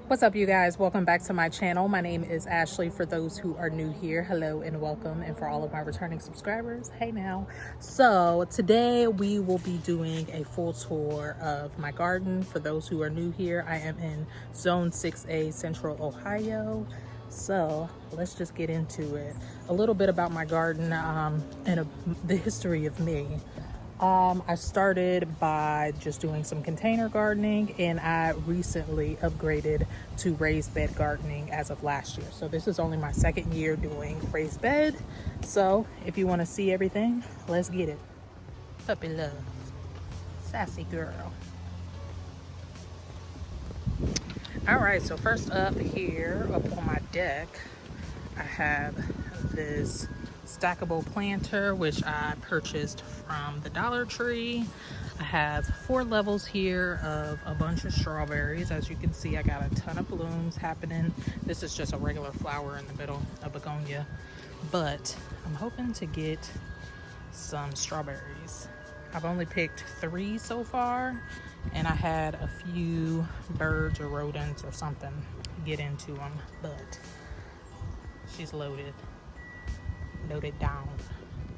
What's up, you guys? Welcome back to my channel. My name is Ashley. For those who are new here, hello and welcome. And for all of my returning subscribers, hey now. So today we will be doing a full tour of my garden. For those who are new here, I am in Zone 6A, Central Ohio. So let's just get into it. A little bit about my garden and the history of me. I started by just doing some container gardening, and I recently upgraded to raised bed gardening as of last year. So this is only my second year doing raised bed. So if you want to see everything, let's get it. Puppy love. Sassy girl. All right, so first up here up on my deck, I have this stackable planter, which I purchased from the Dollar Tree. I have 4 levels here of a bunch of strawberries. As you can see, I got a ton of blooms happening. This is just a regular flower in the middle, a begonia, but I'm hoping to get some strawberries. I've only picked 3 so far, and I had a few birds or rodents or something get into them, but she's loaded down.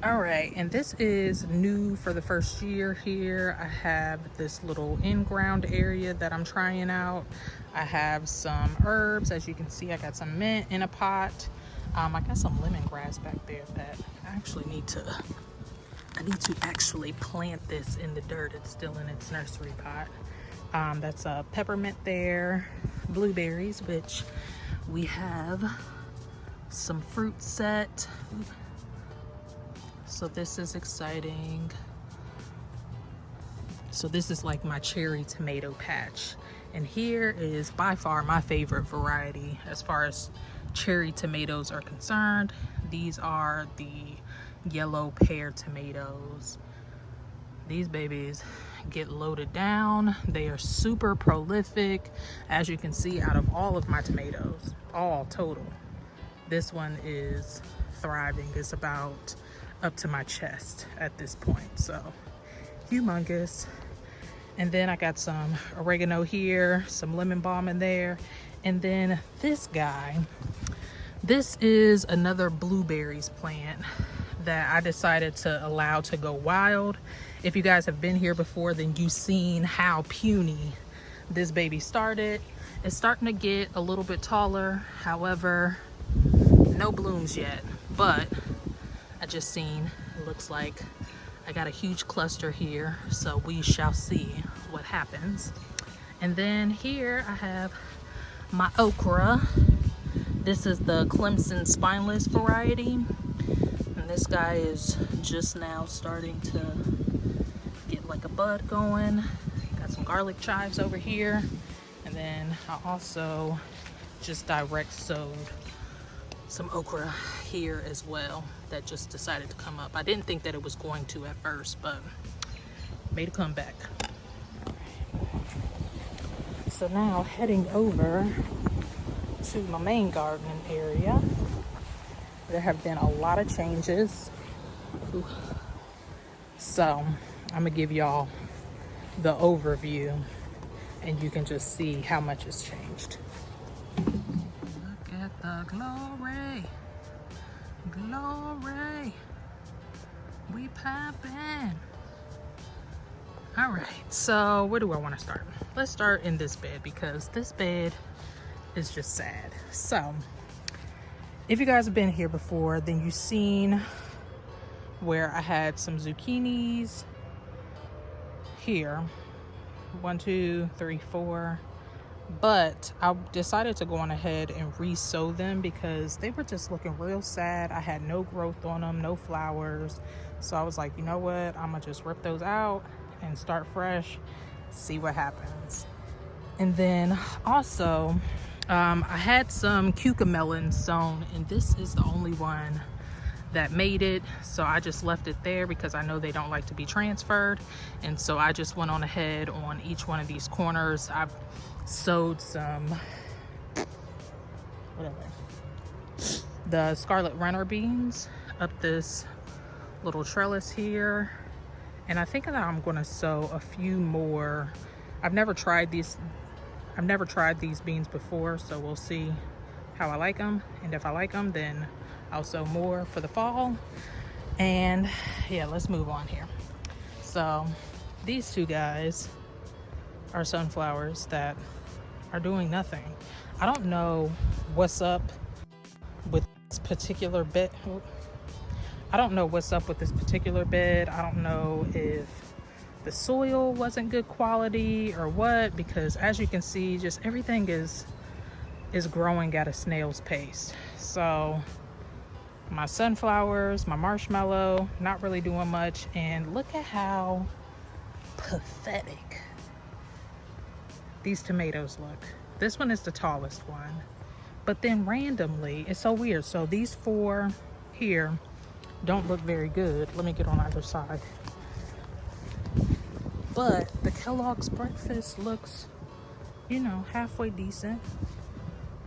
All right, and this is new for the first year here. I have this little in-ground area that I'm trying out. I have some herbs. As you can see, I got some mint in a pot. I got some lemongrass back there that I actually need to actually plant this in the dirt. It's still in its nursery pot. That's a peppermint there, blueberries, which we have some fruit set. So this is exciting. So this is like my cherry tomato patch. And here is by far my favorite variety as far as cherry tomatoes are concerned. These are the yellow pear tomatoes. These babies get loaded down. They are super prolific. As you can see, out of all of my tomatoes, all total, this one is thriving. It's about up to my chest at this point, so humongous. And then I got some oregano here, some lemon balm in there, and then this guy, this is another blueberries plant that I decided to allow to go wild. If you guys have been here before, then you've seen how puny this baby started. It's starting to get a little bit taller, however, no blooms yet, but I just seen, it looks like I got a huge cluster here, so we shall see what happens. And then here I have my okra. This is the Clemson spineless variety, and this guy is just now starting to get like a bud going. Got some garlic chives over here, and then I also just direct sowed some okra here as well that just decided to come up. I didn't think that it was going to at first, but made a comeback. So now heading over to my main gardening area. There have been a lot of changes. Ooh. So I'm gonna give y'all the overview and you can just see how much has changed. Look at the glory, glory, we poppin'. All right, so where do I want to start? Let's start in this bed because this bed is just sad. So if you guys have been here before, then you've seen where I had some zucchinis here, 1, 2, 3, 4. But I decided to go on ahead and re-sow them because they were just looking real sad. I had no growth on them, no flowers. So I was like, you know what? I'm gonna just rip those out and start fresh, see what happens. And then also, I had some Cucamelon sown, and this is the only one that made it. So I just left it there because I know they don't like to be transferred. And so I just went on ahead on each one of these corners. I've sowed some, the scarlet runner beans up this little trellis here. And I think that I'm gonna sow a few more. I've never tried these I've never tried these beans before, so we'll see how I like them. And if I like them, then I'll sow more for the fall. And yeah, let's move on here. So these two guys are sunflowers that are doing nothing. I don't know what's up with this particular bed. I don't know what's up with this particular bed. I don't know if the soil wasn't good quality or what, because as you can see, just everything is growing at a snail's pace. So my sunflowers, my marshmallow, not really doing much. And look at how pathetic these tomatoes look. This one is the tallest one, but then randomly, it's so weird. So these four here don't look very good. Let me get on either side. But the Kellogg's breakfast looks, you know, halfway decent.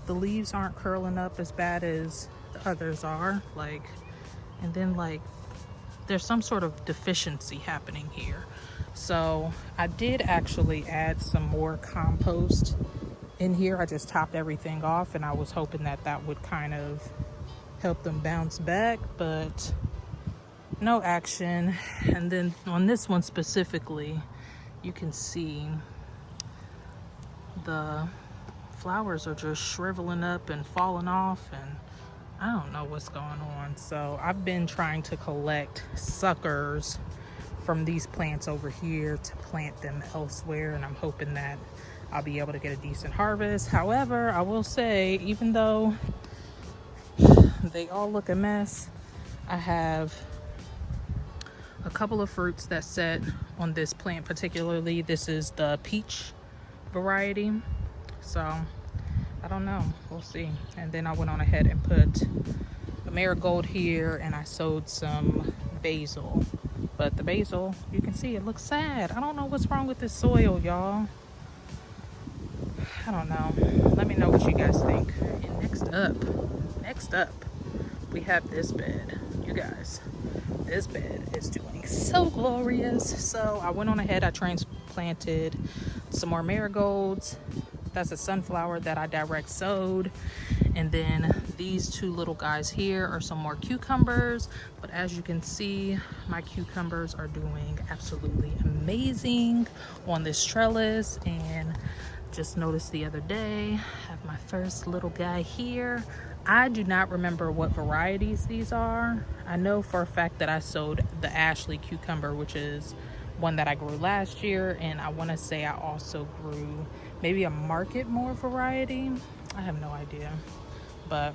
The leaves aren't curling up as bad as the others are. Like, and then like there's some sort of deficiency happening here. So I did actually add some more compost in here. I just topped everything off, and I was hoping that that would kind of help them bounce back, but no action. And then on this one specifically, you can see the flowers are just shriveling up and falling off, and I don't know what's going on. So I've been trying to collect suckers from these plants over here to plant them elsewhere, and I'm hoping that I'll be able to get a decent harvest. However, I will say, even though they all look a mess, I have a couple of fruits that set on this plant particularly. This is the peach variety, so I don't know, we'll see. And then I went on ahead and put a marigold here, and I sowed some basil. But the basil, you can see it looks sad. I don't know what's wrong with this soil, y'all. I don't know. Let me know what you guys think. And next up, we have this bed. You guys, this bed is doing so glorious. So I went on ahead, I transplanted some more marigolds. That's a sunflower that I direct sowed. And then these two little guys here are some more cucumbers. But as you can see, my cucumbers are doing absolutely amazing on this trellis. And just noticed the other day, I have my first little guy here. I do not remember what varieties these are. I know for a fact that I sowed the Ashley cucumber, which is one that I grew last year. And I want to say I also grew maybe a Market More variety. I have no idea. But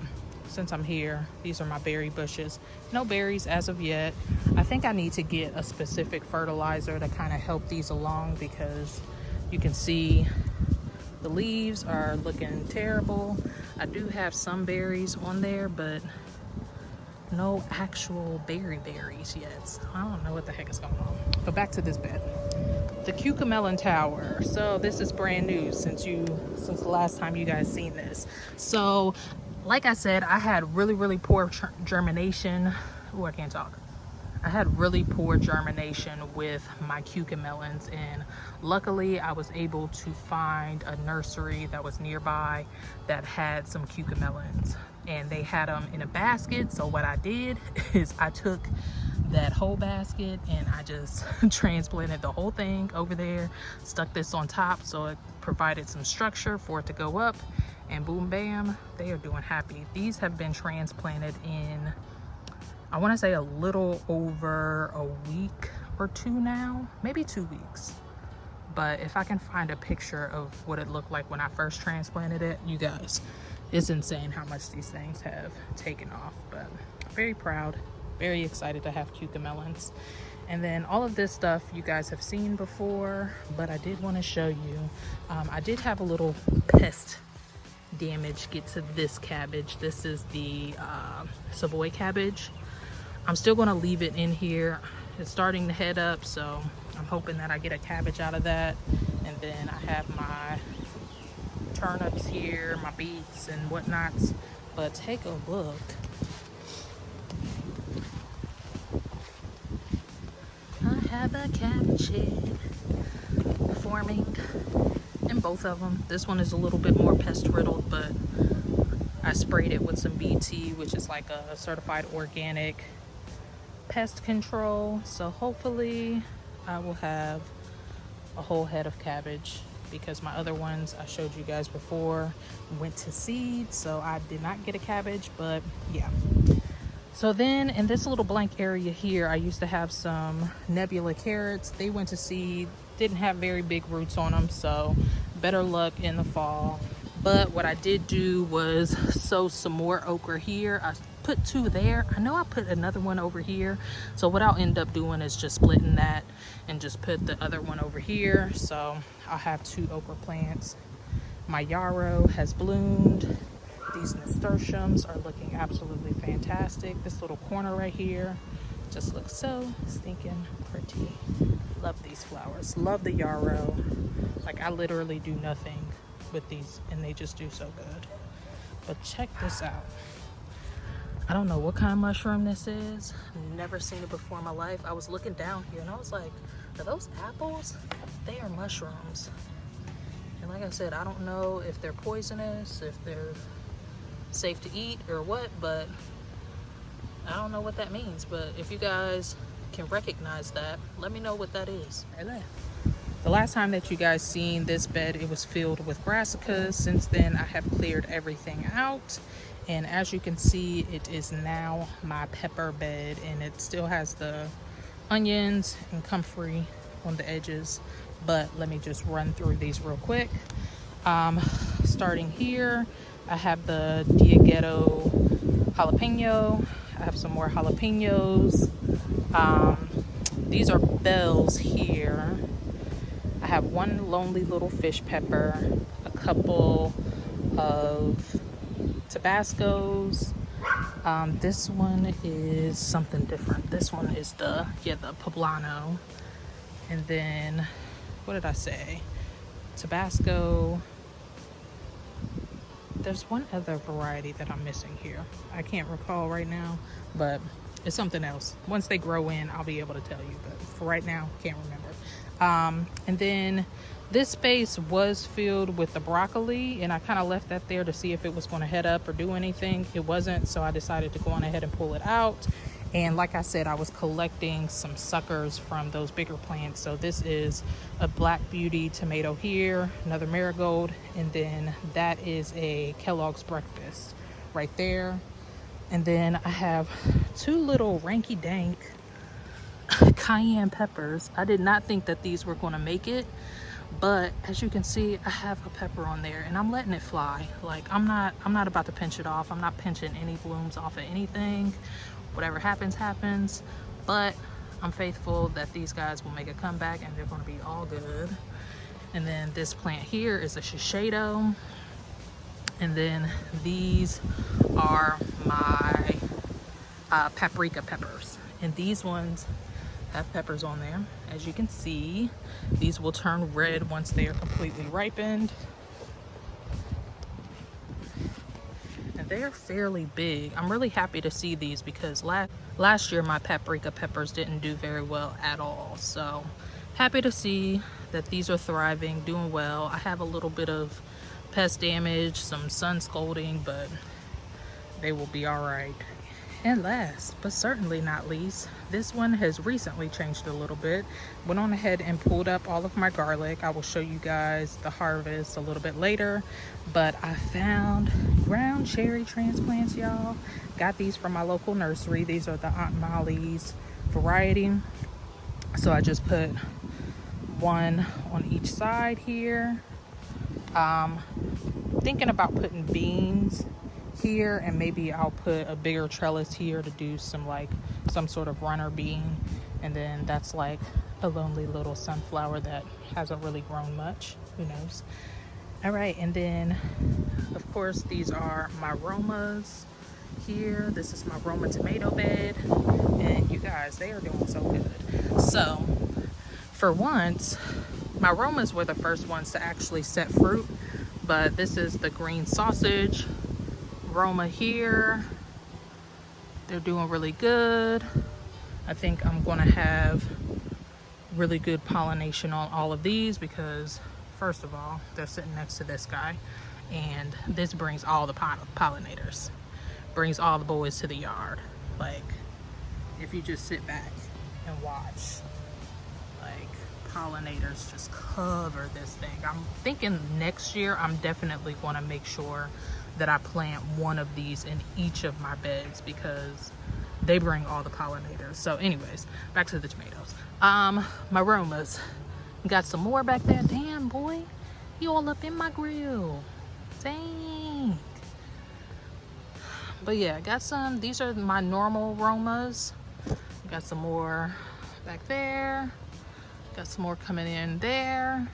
since I'm here, these are my berry bushes. No berries as of yet. I think I need to get a specific fertilizer to kind of help these along, because you can see the leaves are looking terrible. I do have some berries on there, but no actual berries yet. So I don't know what the heck is going on. But back to this bed. The Cucamelon tower. So this is brand new since the last time you guys seen this. So like I said, I had really poor germination. Oh, I can't talk. I had really poor germination with my cucamelons, and luckily I was able to find a nursery that was nearby that had some cucamelons, and they had them in a basket. So what I did is I took that whole basket and I just transplanted the whole thing over there, stuck this on top so it provided some structure for it to go up, and boom bam, they are doing happy. These have been transplanted in, I want to say, a little over a week or two now, maybe 2 weeks. But if I can find a picture of what it looked like when I first transplanted it, you guys, it's insane how much these things have taken off. But very proud, very excited to have cucamelons. And then all of this stuff you guys have seen before, but I did want to show you. I did have a little pest damage get to this cabbage. This is the Savoy cabbage. I'm still going to leave it in here. It's starting to head up, so I'm hoping that I get a cabbage out of that. And then I have my turnips here, my beets and whatnots. But take a look. I have a cabbage head forming in both of them. This one is a little bit more pest riddled, but I sprayed it with some BT, which is like a certified organic pest control. So hopefully I will have a whole head of cabbage, because my other ones I showed you guys before went to seed, so I did not get a cabbage. But yeah, so then in this little blank area here, I used to have some nebula carrots. They went to seed, didn't have very big roots on them, so better luck in the fall. But what I did do was sow some more okra here. I put 2 there. I know I put another one over here. So what I'll end up doing is just splitting that and just put the other one over here. So I'll have 2 okra plants. My yarrow has bloomed. These nasturtiums are looking absolutely fantastic. This little corner right here just looks so stinking pretty. Love these flowers. Love the yarrow. Like, I literally do nothing with these and they just do so good. But check this out. I don't know what kind of mushroom this is. Never seen it before in my life. I was looking down here and I was like, are those apples? They are mushrooms. And like I said, I don't know if they're poisonous, if they're safe to eat or what, but I don't know what that means. But if you guys can recognize that, let me know what that is. Right there. The last time that you guys seen this bed, it was filled with brassicas. Since then, I have cleared everything out. And as you can see, it is now my pepper bed, and it still has the onions and comfrey on the edges. But let me just run through these real quick. Starting here, I have the Diaghetto jalapeno. I have some more jalapenos. These are bells here. I have 1 lonely little fish pepper, a couple of Tabascos. This one is something different. This one is the poblano. And then, what did I say? Tabasco. There's one other variety that I'm missing here. I can't recall right now, but it's something else. Once they grow in, I'll be able to tell you, but for right now, can't remember. And then this space was filled with the broccoli, and I kind of left that there to see if it was going to head up or do anything. It wasn't, so I decided to go on ahead and pull it out. And like I said, I was collecting some suckers from those bigger plants. So this is a Black Beauty tomato here, another marigold, and then that is a Kellogg's breakfast right there. And then I have 2 little ranky-dank cayenne peppers. I did not think that these were going to make it, but as you can see, I have a pepper on there and I'm letting it fly. Like, I'm not about to pinch it off. I'm not pinching any blooms off of anything. Whatever happens, happens. But I'm faithful that these guys will make a comeback and they're going to be all good. And then this plant here is a shiseido. And then these are my paprika peppers. And these ones have peppers on there. As you can see, these will turn red once they are completely ripened. And they're fairly big. I'm really happy to see these because last year my paprika peppers didn't do very well at all. So happy to see that these are thriving, doing well. I have a little bit of pest damage, some sun scalding, but they will be all right. And last but certainly not least, this one has recently changed a little bit. Went on ahead and pulled up all of my garlic. I will show you guys the harvest a little bit later, but I found ground cherry transplants, y'all. Got these from my local nursery. These are the Aunt Molly's variety. So I just put 1 on each side here. Thinking about putting beans here, and maybe I'll put a bigger trellis here to do some sort of runner bean, and then that's like a lonely little sunflower that hasn't really grown much. Who knows? All right, and then of course these are my Romas here. This is my Roma tomato bed, and you guys, they are doing so good. So for once, my Romas were the first ones to actually set fruit, but this is the green sausage Roma here. They're doing really good. I think I'm gonna have really good pollination on all of these because first of all, they're sitting next to this guy, and this brings all the pollinators, brings all the boys to the yard. Like, if you just sit back and watch, like, pollinators just cover this thing. I'm thinking next year I'm definitely going to make sure that I plant one of these in each of my beds because they bring all the pollinators. So anyways, back to the tomatoes. My Romas, got some more back there. Damn, boy, you all up in my grill. Dang. But yeah, got some. These are my normal Romas. Got some more back there. Got some more coming in there.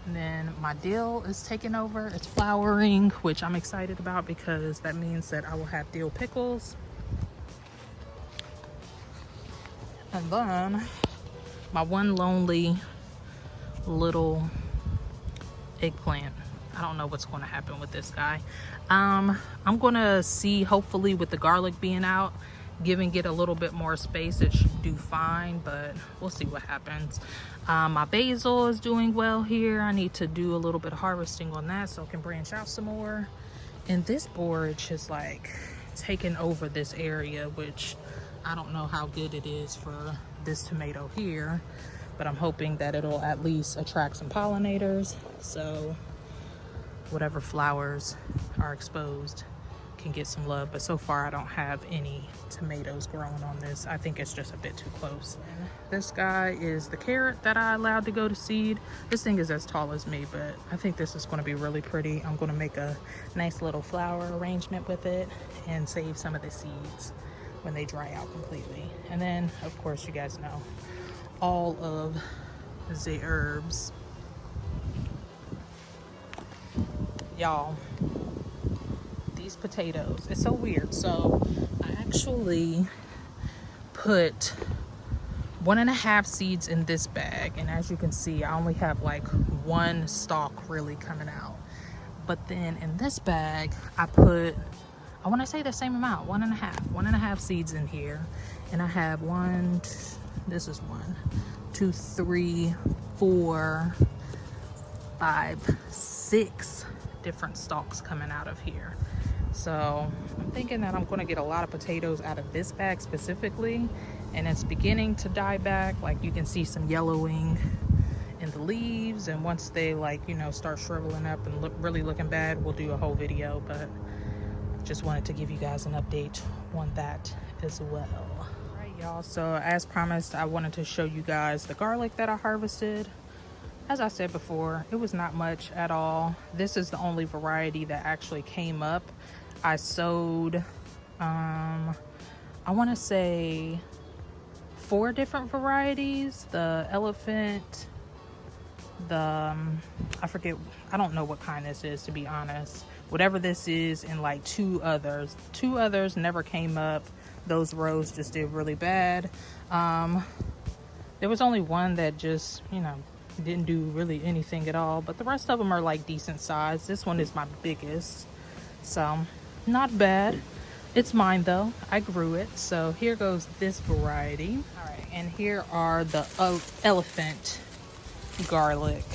And then my dill is taking over. It's flowering, which I'm excited about because that means that I will have dill pickles. And then my one lonely little eggplant. I don't know what's going to happen with this guy. I'm going to see, hopefully with the garlic being out, giving it a little bit more space, it should do fine, but we'll see what happens. My basil is doing well here. I need to do a little bit of harvesting on that so I can branch out some more. And this borage is like taken over this area, which I don't know how good it is for this tomato here, but I'm hoping that it'll at least attract some pollinators, so whatever flowers are exposed can get some love. But so far I don't have any tomatoes growing on this. I think it's just a bit too close. And this guy is the carrot that I allowed to go to seed. This thing is as tall as me, but I think this is going to be really pretty. I'm going to make a nice little flower arrangement with it and save some of the seeds when they dry out completely. And then of course you guys know all of the herbs. Y'all, these potatoes, it's so weird. So I actually put 1.5 seeds in this bag, and as you can see I only have like one stalk really coming out. But then in this bag I put, I want to say the same amount, 1.5 seeds in here, and I have 1, this is 1, 2, 3, 4, 5, 6 different stalks coming out of here. So I'm thinking that I'm going to get a lot of potatoes out of this bag specifically, and it's beginning to die back. Like you can see some yellowing in the leaves, and once they, like, you know, start shriveling up and really looking bad, we'll do a whole video. But just wanted to give you guys an update on that as well. All right, y'all, so as promised, I wanted to show you guys the garlic that I harvested. As I said before, it was not much at all. This is the only variety that actually came up. I sowed, I want to say 4 different varieties. The elephant, the, I forget, I don't know what kind this is, to be honest. Whatever this is, and like 2 others. 2 others never came up. Those rows just did really bad. There was only one that just, you know, didn't do really anything at all, but the rest of them are like decent size. This one is my biggest, so not bad. It's mine though, I grew it. So here goes this variety. All right, and here are the elephant garlic.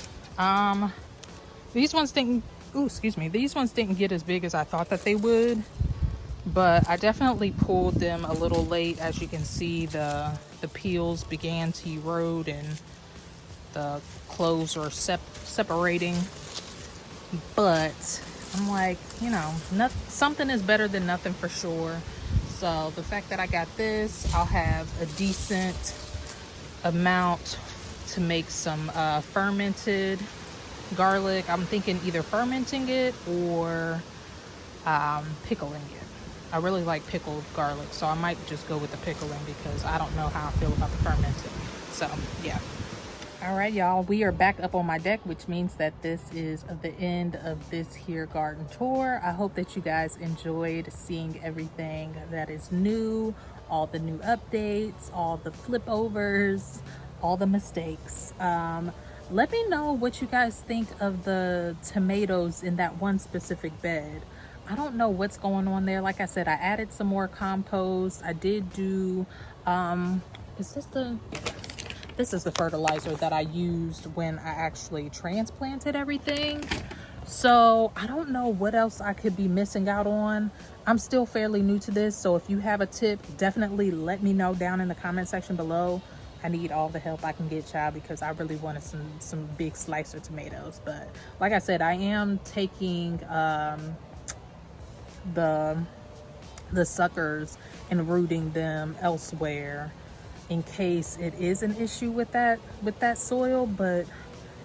These ones didn't, ooh, excuse me, these ones didn't get as big as I thought that they would, but I definitely pulled them a little late. As you can see, the peels began to erode and the cloves are separating. But I'm like, you know, something is better than nothing for sure. So the fact that I got this, I'll have a decent amount to make some fermented garlic. I'm thinking either fermenting it or pickling it. I really like pickled garlic, so I might just go with the pickling because I don't know how I feel about the fermented. So yeah. All right, y'all, we are back up on my deck, which means that this is the end of this here garden tour. I hope that you guys enjoyed seeing everything that is new, all the new updates, all the flip overs, all the mistakes. Let me know what you guys think of the tomatoes in that one specific bed. I don't know what's going on there. Like I said, I added some more compost. I did do, is this the... This is the fertilizer that I used when I actually transplanted everything. So I don't know what else I could be missing out on. I'm still fairly new to this, so if you have a tip, definitely let me know down in the comment section below. I need all the help I can get, child, because I really wanted some big slicer tomatoes. But like I said, I am taking the suckers and rooting them elsewhere in case it is an issue with that soil. But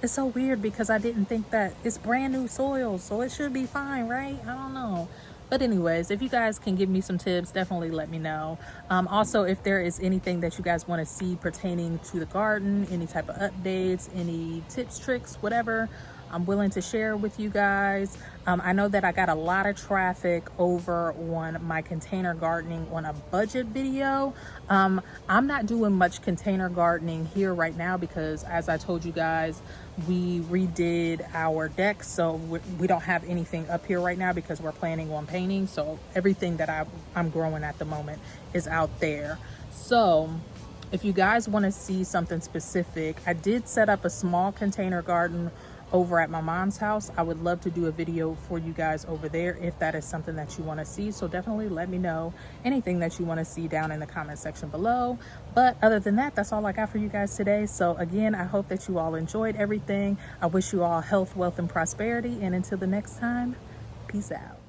it's so weird because I didn't think that it's brand new soil, so it should be fine, right? I don't know. But anyways, if you guys can give me some tips, definitely let me know. Also, if there is anything that you guys want to see pertaining to the garden, any type of updates, any tips, tricks, whatever, I'm willing to share with you guys. I know that I got a lot of traffic over on my container gardening on a budget video. I'm not doing much container gardening here right now because, as I told you guys, we redid our deck, so we don't have anything up here right now because we're planning on painting. So everything that I'm growing at the moment is out there. So if you guys want to see something specific, I did set up a small container garden over at my mom's house. I would love to do a video for you guys over there if that is something that you want to see. So definitely let me know anything that you want to see down in the comment section below. But other than that, that's all I got for you guys today. So again, I hope that you all enjoyed everything. I wish you all health, wealth, and prosperity. And until the next time, peace out.